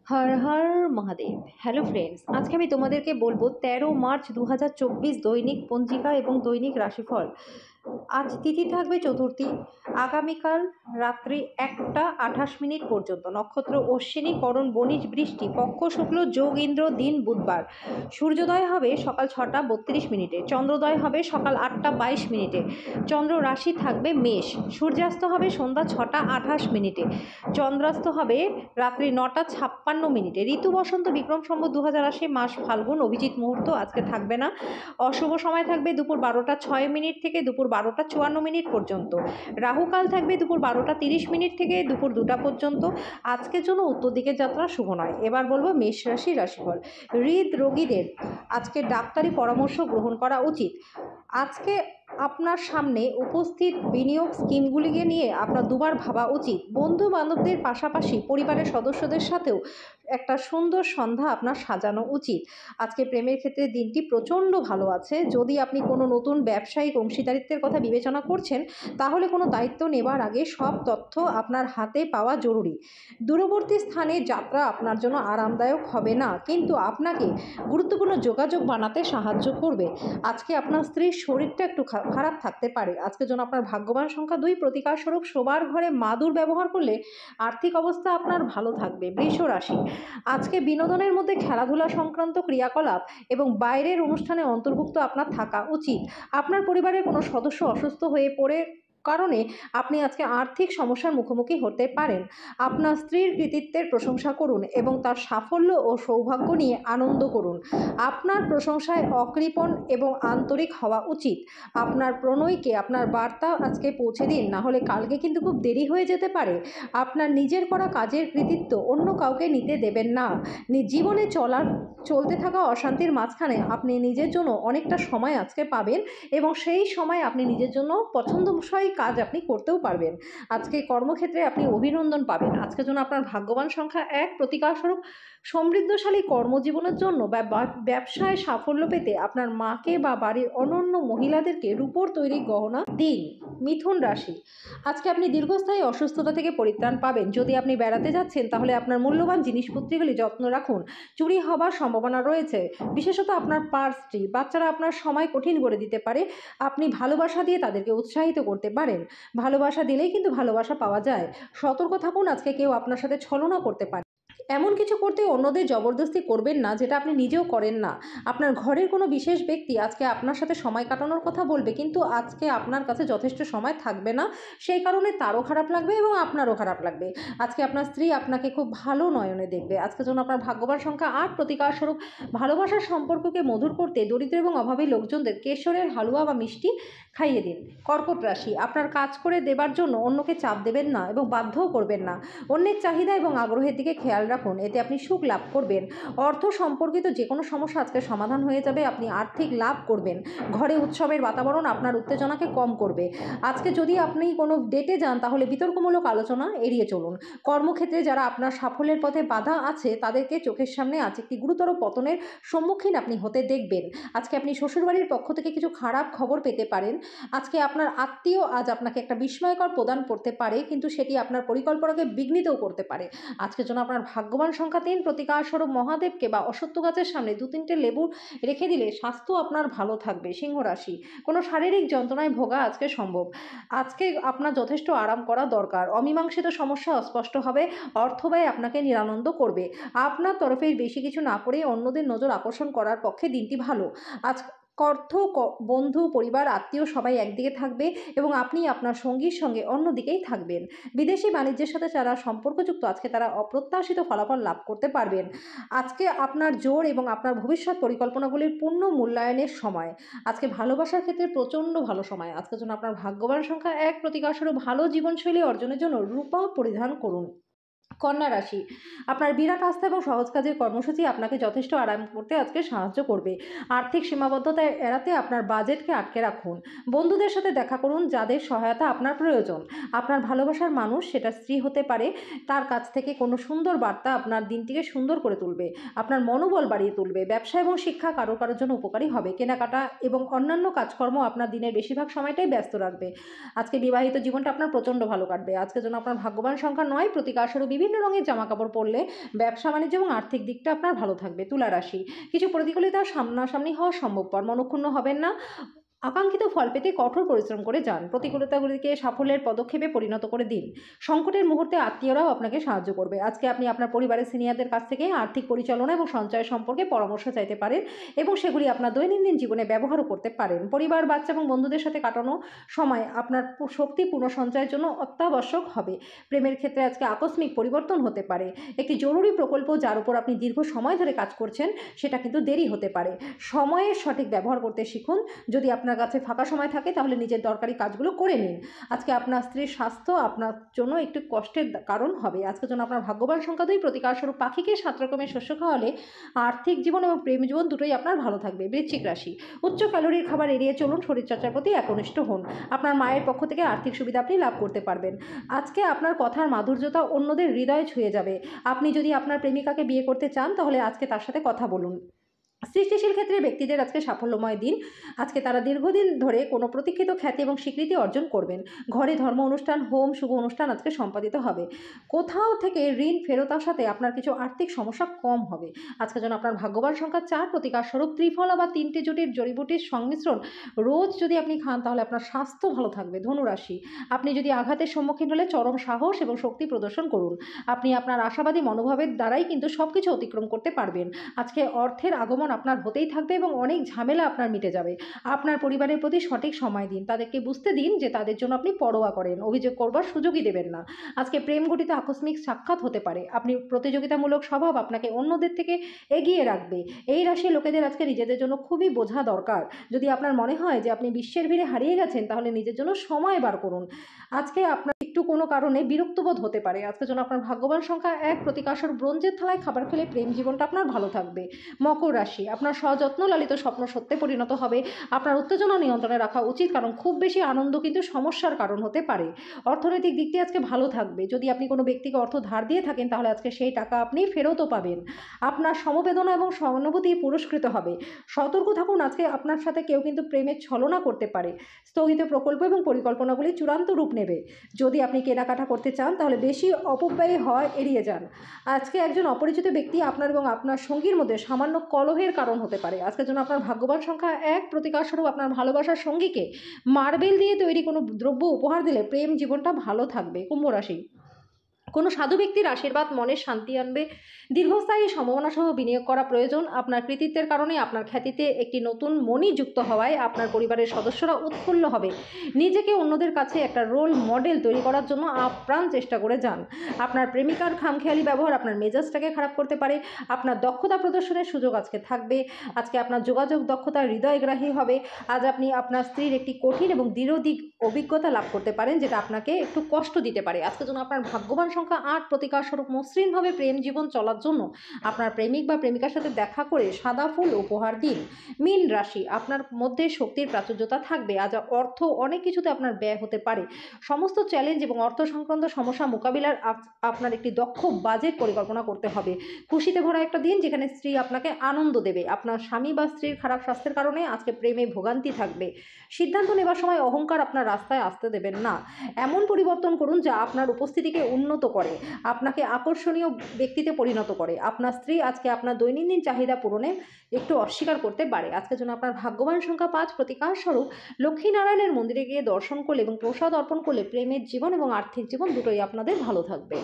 Har Har Mahadev. Hello friends, আজকে আমি তোমাদেরকে বলবো 13 মার্চ 2024 দৈনিক পঞ্জিকা এবং দৈনিক রাশিফল। আজ তিথি থাকবে চতুর্থী। আগামীকাল রাত্রি 1টা 28 মিনিট পর্যন্ত নক্ষত্র অশ্বিনী, করণ বণিজ, বৃষ্টি, পক্ষ শুক্ল, যোগ ইন্দ্র, দিন বুধবার। সূর্যোদয় হবে সকাল 6টা 32 মিনিটে, চন্দ্রোদয় হবে সকাল 8টা 22 মিনিটে। চন্দ্র রাশি থাকবে মেষ। সূর্যাস্ত হবে সন্ধ্যা 6টা 28 মিনিটে। চন্দ্রাস্ত হবে রাত্রি 9টা 56 মিনিটে। ঋতু বসন্ত, বিক্রম সম্বত 2080, মাস ফাল্গুন, অভিজিৎ মুহূর্ত আজকে থাকবে না। অশুভ সময় থাকবে দুপুর 12টা 6 মিনিট থেকে দুপুর 12টা 54 মিনিট পর্যন্ত। রাহুকাল থাকবে দুপুর 12টা 30 মিনিট থেকে দুপুর 2টা পর্যন্ত। আজকের জন্য উত্তর দিকের যাত্রা শুভ নয়। এবার বলবো মেষ রাশি রাশিফল। হৃদরোগীদের আজকে ডাক্তারি পরামর্শ গ্রহণ করা উচিত। আজকে আপনার সামনে উপস্থিত বিনিয়োগ স্কিমগুলিকে নিয়ে আপনার দুবার ভাবা উচিত। বন্ধু বান্ধবদের পাশাপাশি পরিবারের সদস্যদের সাথেও একটা সুন্দর সন্ধ্যা আপনার সাজানো উচিত। আজকে প্রেমের ক্ষেত্রে দিনটি প্রচণ্ড ভালো আছে। যদি আপনি কোনো নতুন ব্যবসায়িক অংশীদারিত্বের কথা বিবেচনা করছেন, তাহলে কোনো দায়িত্ব নেবার আগে সব তথ্য আপনার হাতে পাওয়া জরুরি। দূরবর্তী স্থানে যাত্রা আপনার জন্য আরামদায়ক হবে না, কিন্তু আপনাকে গুরুত্বপূর্ণ যোগাযোগ বানাতে সাহায্য করবে। আজকে আপনার স্ত্রীর শরীরটা একটু খারাপ থাকতে পারে। আজকের জন্য আপনার ভাগ্যবান সংখ্যা 2। প্রতিকার স্বরূপ শোবার ঘরে মাদুর ব্যবহার করলে আর্থিক অবস্থা আপনার ভালো থাকবে। বৃষ রাশি, আজকে বিনোদনের মধ্যে খেলাধুলা সংক্রান্ত ক্রিয়াকলাপ এবং বাইরের অনুষ্ঠানে অন্তর্ভুক্ত আপনার থাকা উচিত। আপনার পরিবারের কোনো সদস্য অসুস্থ হয়ে পড়ে কারণে আপনি আজকে আর্থিক সমস্যার মুখোমুখি হতে পারেন। আপনার স্ত্রীর কৃতিত্বের প্রশংসা করুন এবং তার সাফল্য ও সৌভাগ্য নিয়ে আনন্দ করুন। আপনার প্রশংসায় অকৃপণ এবং আন্তরিক হওয়া উচিত। আপনার প্রণয়কে আপনার বার্তা আজকে পৌঁছে দিন, না হলে কালকে কিন্তু খুব দেরি হয়ে যেতে পারে। আপনার নিজের করা কাজের কৃতিত্ব অন্য কাউকে নিতে দেবেন না। জীবনে চলতে থাকা অশান্তির মাঝখানে আপনি নিজের জন্য অনেকটা সময় আজকে পাবেন এবং সেই সময় আপনি নিজের জন্য পছন্দসই কাজ আপনি করতেও পারবেন। আজকে কর্মক্ষেত্রে আপনি অভিনন্দন পাবেন। আজকের জন্য আপনার ভাগ্যবান সংখ্যা 1। প্রতিকার স্বরূপ সমৃদ্ধশালী কর্মজীবনের জন্য ব্যবসায় সাফল্য পেতে আপনার মাকে বা বাড়ির অনন্য মহিলাদেরকে রূপোর তৈরি গহনা দিন। মিথুন রাশি, আজকে আপনি দীর্ঘস্থায়ী অসুস্থতা থেকে পরিত্রাণ পাবেন। যদি আপনি বেড়াতে যাচ্ছেন, তাহলে আপনার মূল্যবান জিনিসপত্রগুলি যত্ন রাখুন। চুরি হবার সম্ভাবনা রয়েছে, বিশেষত আপনার পার্সটি। বাচ্চারা আপনার সময় কঠিন করে দিতে পারে। আপনি ভালোবাসা দিয়ে তাদেরকে উৎসাহিত করতে পারেন। ভালোবাসা দিলেই কিন্তু ভালোবাসা পাওয়া যায়। সতর্ক থাকুন, আজকে কেউ আপনার সাথে ছলনা করতে পারে। এমন কিছু করতে অন্যদের জবরদস্তি করবেন না যেটা আপনি নিজেও করেন না। আপনার ঘরের কোনো বিশেষ ব্যক্তি আজকে আপনার সাথে সময় কাটানোর কথা বলবে, কিন্তু আজকে আপনার কাছে যথেষ্ট সময় থাকবে না। সেই কারণে তারও খারাপ লাগবে এবং আপনারও খারাপ লাগবে। আজকে আপনার স্ত্রী আপনাকে খুব ভালো নয়নে দেখবে। আজকের জন্য আপনার ভাগ্যবান সংখ্যা 8। প্রতিকার স্বরূপ ভালোবাসার সম্পর্ককে মধুর করতে দরিদ্র এবং অভাবী লোকজনদের কেশরের হালুয়া বা মিষ্টি খাইয়ে দিন। কর্কট রাশি, আপনার কাজ করে দেবার জন্য অন্যকে চাপ দেবেন না এবং বাধ্যও করবেন না। অন্যের চাহিদা এবং আগ্রহের দিকে খেয়াল রাখুন, এতে আপনি সুখ লাভ করবেন। অর্থ সম্পর্কিত যে কোনো সমস্যা আজকে সমাধান হয়ে যাবে। আপনি আর্থিক লাভ করবেন। ঘরে উৎসবের বাতাবরণ আপনার উত্তেজনাকে কম করবে। আজকে যদি আপনি কোনো ডেটে যান, তাহলে বিতর্কমূলক আলোচনা এড়িয়ে চলুন। কর্মক্ষেত্রে যারা আপনার সাফল্যের পথে বাধা আছে, তাদেরকে চোখের সামনে আজ একটি গুরুতর পতনের সম্মুখীন আপনি হতে দেখবেন। আজকে আপনি শ্বশুরবাড়ির পক্ষ থেকে কিছু খারাপ খবর পেতে পারেন। আজকে আপনার আত্মীয় আজ আপনাকে একটা বিস্ময়কর প্রদান করতে পারে, কিন্তু সেটি আপনার পরিকল্পনাকে বিঘ্নিতও করতে পারে। আজকের জন্য আপনার ভাগ্যবান সংখ্যা 3। প্রতিকার স্বরূপ মহাদেবকে বা অশ্বত্থ গাছের সামনে 2-3টে লেবু রেখে দিলে স্বাস্থ্য আপনার ভালো থাকবে। সিংহ রাশি, কোনো শারীরিক যন্ত্রণায় ভোগা আজকে সম্ভব। আজকে আপনার যথেষ্ট আরাম করা দরকার। অমীমাংসিত সমস্যা অস্পষ্ট হবে। অর্থব্যয় আপনাকে নিরানন্দ করবে। আপনার তরফে বেশি কিছু না করে অন্যদের নজর আকর্ষণ করার পক্ষে দিনটি ভালো। আজ বন্ধু, পরিবার, আত্মীয় সবাই একদিকে থাকবে এবং আপনি আপনার সঙ্গীর সঙ্গে অন্যদিকেই থাকবেন। বিদেশি বাণিজ্যের সাথে যারা সম্পর্কযুক্ত, আজকে তারা অপ্রত্যাশিত ফলাফল লাভ করতে পারবেন। আজকে আপনার জোর এবং আপনার ভবিষ্যৎ পরিকল্পনাগুলির পূর্ণ মূল্যায়নের সময়। আজকে ভালোবাসার ক্ষেত্রে প্রচণ্ড ভালো সময়। আজকের জন্য আপনার ভাগ্যবান সংখ্যা 1। প্রতিকার স্বরূপ ভালো জীবনশৈলী অর্জনের জন্য রূপা পরিধান করুন। কন্যা রাশি, আপনার বিরাট আস্থা এবং সহজ কাজের কর্মসূচি আপনাকে যথেষ্ট আরাম করতে আজকে সাহায্য করবে। আর্থিক সীমাবদ্ধতা এড়াতে আপনার বাজেটকে আটকে রাখুন। বন্ধুদের সাথে দেখা করুন যাদের সহায়তা আপনার প্রয়োজন। আপনার ভালোবাসার মানুষ, সেটা স্ত্রী হতে পারে, তার কাছ থেকে কোনো সুন্দর বার্তা আপনার দিনটিকে সুন্দর করে তুলবে। আপনার মনোবল বাড়িয়ে তুলবে। ব্যবসা এবং শিক্ষা কারোর জন্য উপকারী হবে। কেনাকাটা এবং অন্যান্য কাজকর্ম আপনার দিনের বেশিরভাগ সময়টাই ব্যস্ত রাখবে। আজকে বিবাহিত জীবনটা আপনার প্রচণ্ড ভালো কাটবে। আজকের জন্য আপনার ভাগ্যবান সংখ্যা 9। প্রতিকার স্বরূপ বিভিন্ন রঙের জামাকাপড় পরলে ব্যবসা বাণিজ্য এবং আর্থিক দিকটা আপনার ভালো থাকবে। তুলা রাশি, কিছু প্রতিকূলতা সামনাসামনি হওয়া সম্ভবপর, মনক্ষুণ্ণ হবেন না। আকাঙ্ক্ষিত ফল পেতে কঠোর পরিশ্রম করে যান, প্রতিকূলতাগুলিকে সাফল্যের পদক্ষেপে পরিণত করে দিন। সংকটের মুহূর্তে আত্মীয়রাও আপনাকে সাহায্য করবে। আজকে আপনি আপনার পরিবারের সিনিয়রদের কাছ থেকে আর্থিক পরিচালনা এবং সঞ্চয় সম্পর্কে পরামর্শ চাইতে পারেন এবং সেগুলি আপনার দৈনন্দিন জীবনে ব্যবহারও করতে পারেন। পরিবার, বাচ্চা এবং বন্ধুদের সাথে কাটানো সময় আপনার শক্তি পুনঃসঞ্চয়ের জন্য অত্যাবশ্যক হবে। প্রেমের ক্ষেত্রে আজকে আকস্মিক পরিবর্তন হতে পারে। একটি জরুরি প্রকল্প যার উপর আপনি দীর্ঘ সময় ধরে কাজ করছেন সেটা কিন্তু দেরি হতে পারে। সময়ের সঠিক ব্যবহার করতে শিখুন। যদি আপনার কাছে ফাঁকা সময় থাকে তাহলে নিজের দরকারি কাজগুলো করে নিন। আজকে আপনার স্ত্রীর স্বাস্থ্য আপনার জন্য একটু কষ্টের কারণ হবে। আজকের জন্য আপনার ভাগ্যবান সংখ্যা 2, প্রতিকারস্বরূপ পাখিকে 7 রকমের শস্য খাওয়ালে আর্থিক জীবন এবং প্রেম জীবন দুটোই আপনার ভালো থাকবে। বৃশ্চিক রাশি, উচ্চ ক্যালোরির খাবার এড়িয়ে চলুন, শরীরচর্চার প্রতি একনিষ্ঠ হন। আপনার মায়ের পক্ষ থেকে আর্থিক সুবিধা আপনি লাভ করতে পারবেন। আজকে আপনার কথার মাধুর্যতা অন্যদের হৃদয় ছুঁয়ে যাবে। আপনি যদি আপনার প্রেমিকাকে বিয়ে করতে চান তাহলে আজকে তার সাথে কথা বলুন। সৃষ্টিশীল ক্ষেত্রে ব্যক্তিদের আজকে সাফল্যময় দিন। আজকে তারা দীর্ঘদিন ধরে কোনো প্রতীক্ষিত খ্যাতি এবং স্বীকৃতি অর্জন করবেন। ঘরে ধর্ম অনুষ্ঠান, হোম, শুভ অনুষ্ঠান আজকে সম্পাদিত হবে। কোথাও থেকে ঋণ ফেরত আসাতে আপনার কিছু আর্থিক সমস্যা কম হবে। আজকের জন্য আপনার ভাগ্যবান সংখ্যা 4, প্রতিকারস্বরূপ ত্রিফলা বা 3টে জুটির জড়িবুটির সংমিশ্রণ রোজ যদি আপনি খান তাহলে আপনার স্বাস্থ্য ভালো থাকবে। ধনুরাশি, আপনি যদি আঘাতের সম্মুখীন হলে চরম সাহস এবং শক্তি প্রদর্শন করুন। আপনি আপনার আশাবাদী মনোভাবের দ্বারাই কিন্তু সব কিছু অতিক্রম করতে পারবেন। আজকে অর্থের আগমন আপনার হতেই থাকবে এবং অনেক ঝামেলা আপনার মিটে যাবে। আপনার পরিবারের প্রতি সঠিক সময় দিন, তাদেরকে বুঝতে দিন যে তাদের জন্য আপনি পরোয়া করেন, অভিযোগ করবার সুযোগই দেবেন না। আজকে প্রেম ঘটিত আকস্মিক সাক্ষাৎ হতে পারে। আপনি প্রতিযোগিতামূলক স্বভাব আপনাকে অন্যদের থেকে এগিয়ে রাখবে। এই রাশির লোকেদের আজকে নিজেদের জন্য খুবই বোঝা দরকার। যদি আপনার মনে হয় যে আপনি বিশ্বের ভিড়ে হারিয়ে গেছেন তাহলে নিজের জন্য সময় বার করুন। আজকে আপনার একটু কোনো কারণে বিরক্তবোধ হতে পারে। আজকের জন্য আপনার ভাগ্যবান সংখ্যা 1, প্রতিকারস্বরূপ ব্রোঞ্জের থালায় খাবার খেলে প্রেম জীবনটা আপনার ভালো থাকবে। মকর রাশি, আপনার সযত্ন লালিত স্বপ্ন সত্যে পরিণত হবে। আপনার উত্তেজনা নিয়ন্ত্রণে রাখা উচিত, কারণ খুব বেশি আনন্দ কিন্তু সমস্যার কারণ হতে পারে। অর্থনৈতিক দিকটি আজকে ভালো থাকবে। যদি আপনি কোনো ব্যক্তিকে অর্থ ধার দিয়ে থাকেন তাহলে আজকে সেই টাকা আপনি ফেরতও পাবেন। আপনার সমবেদনা এবং সহানুভূতি পুরস্কৃত হবে। সতর্ক থাকুন, আজকে আপনার সাথে কেউ কিন্তু প্রেমের ছলনা করতে পারে। স্থগিত প্রকল্প এবং পরিকল্পনাগুলি চূড়ান্ত রূপ নেবে। যদি আপনি কেনাকাটা করতে চান তাহলে বেশি অপব্যয় হয় এড়িয়ে যান। আজকে একজন অপরিচিত ব্যক্তি আপনার এবং আপনার সঙ্গীর মধ্যে সামান্য কলহের কারণ হতে পারে। আজকের জন্য আপনার ভাগ্যবান সংখ্যা 1, প্রতিকারস্বরূপ আপনার ভালোবাসার সঙ্গীকে মার্বেল দিয়ে তৈরি কোনো দ্রব্য উপহার দিলে প্রেম জীবনটা ভালো থাকবে। কুম্ভ রাশি, কোনো সাধু ব্যক্তির আশীর্বাদ মনের শান্তি আনবে। দীর্ঘস্থায়ী সম্ভাবনা সহ বিনিয়োগ করা প্রয়োজন। আপনার কৃতিত্বের কারণে আপনার খ্যাতিতে একটি নতুন মণি যুক্ত হওয়ায় আপনার পরিবারের সদস্যরা উৎফুল্ল হবে। নিজেকে অন্যদের কাছে একটা রোল মডেল তৈরি করার জন্য আপ্রাণ চেষ্টা করে যান। আপনার প্রেমিকার খামখেয়ালি ব্যবহার আপনার মেজাজটাকে খারাপ করতে পারে। আপনার দক্ষতা প্রদর্শনের সুযোগ আজকে থাকবে। আজকে আপনার যোগাযোগ দক্ষতা হৃদয়গ্রাহী হবে। আজ আপনি আপনার স্ত্রীর একটি কঠিন এবং দৃঢ়দিক অভিজ্ঞতা লাভ করতে পারেন যেটা আপনাকে একটু কষ্ট দিতে পারে। আজকের জন্য আপনার ভাগ্যবান সংখ্যা 8, প্রতিকারস্বরূপ মসৃণভাবে প্রেম জীবন চলার জন্য আপনার প্রেমিক বা প্রেমিকার সাথে দেখা করে সাদা ফুল উপহার দিন। মীন রাশি, আপনার মধ্যে শক্তির প্রাচুর্যতা থাকবে। আজ অর্থ অনেক কিছুতে আপনার ব্যয় হতে পারে। সমস্ত চ্যালেঞ্জ এবং অর্থ সংক্রান্ত সমস্যা মোকাবিলার আপনার একটি দক্ষ বাজেট পরিকল্পনা করতে হবে। খুশিতে ভরা একটা দিন যেখানে স্ত্রী আপনাকে আনন্দ দেবে। আপনার স্বামী বা স্ত্রীর খারাপ স্বাস্থ্যের কারণে আজকে প্রেমে ভোগান্তি থাকবে। সিদ্ধান্ত নেবার সময় অহংকার আপনার রাস্তায় আসতে দেবেন না। এমন পরিবর্তন করুন যা আপনার উপস্থিতিকে উন্নত করে, আপনাকে আকর্ষণীয় ব্যক্তিতে পরিণত করে। আপনার স্ত্রী আজকে আপনার দৈনন্দিন চাহিদা পূরণে একটু অস্বীকার করতে পারে। আজকের জন্য আপনার ভাগ্যবান সংখ্যা 5, প্রতিকারস্বরূপ লক্ষ্মীনারায়ণের মন্দিরে গিয়ে দর্শন করলে এবং প্রসাদ অর্পণ করলে প্রেমের জীবন এবং আর্থিক জীবন দুটোই আপনাদের ভালো থাকবে।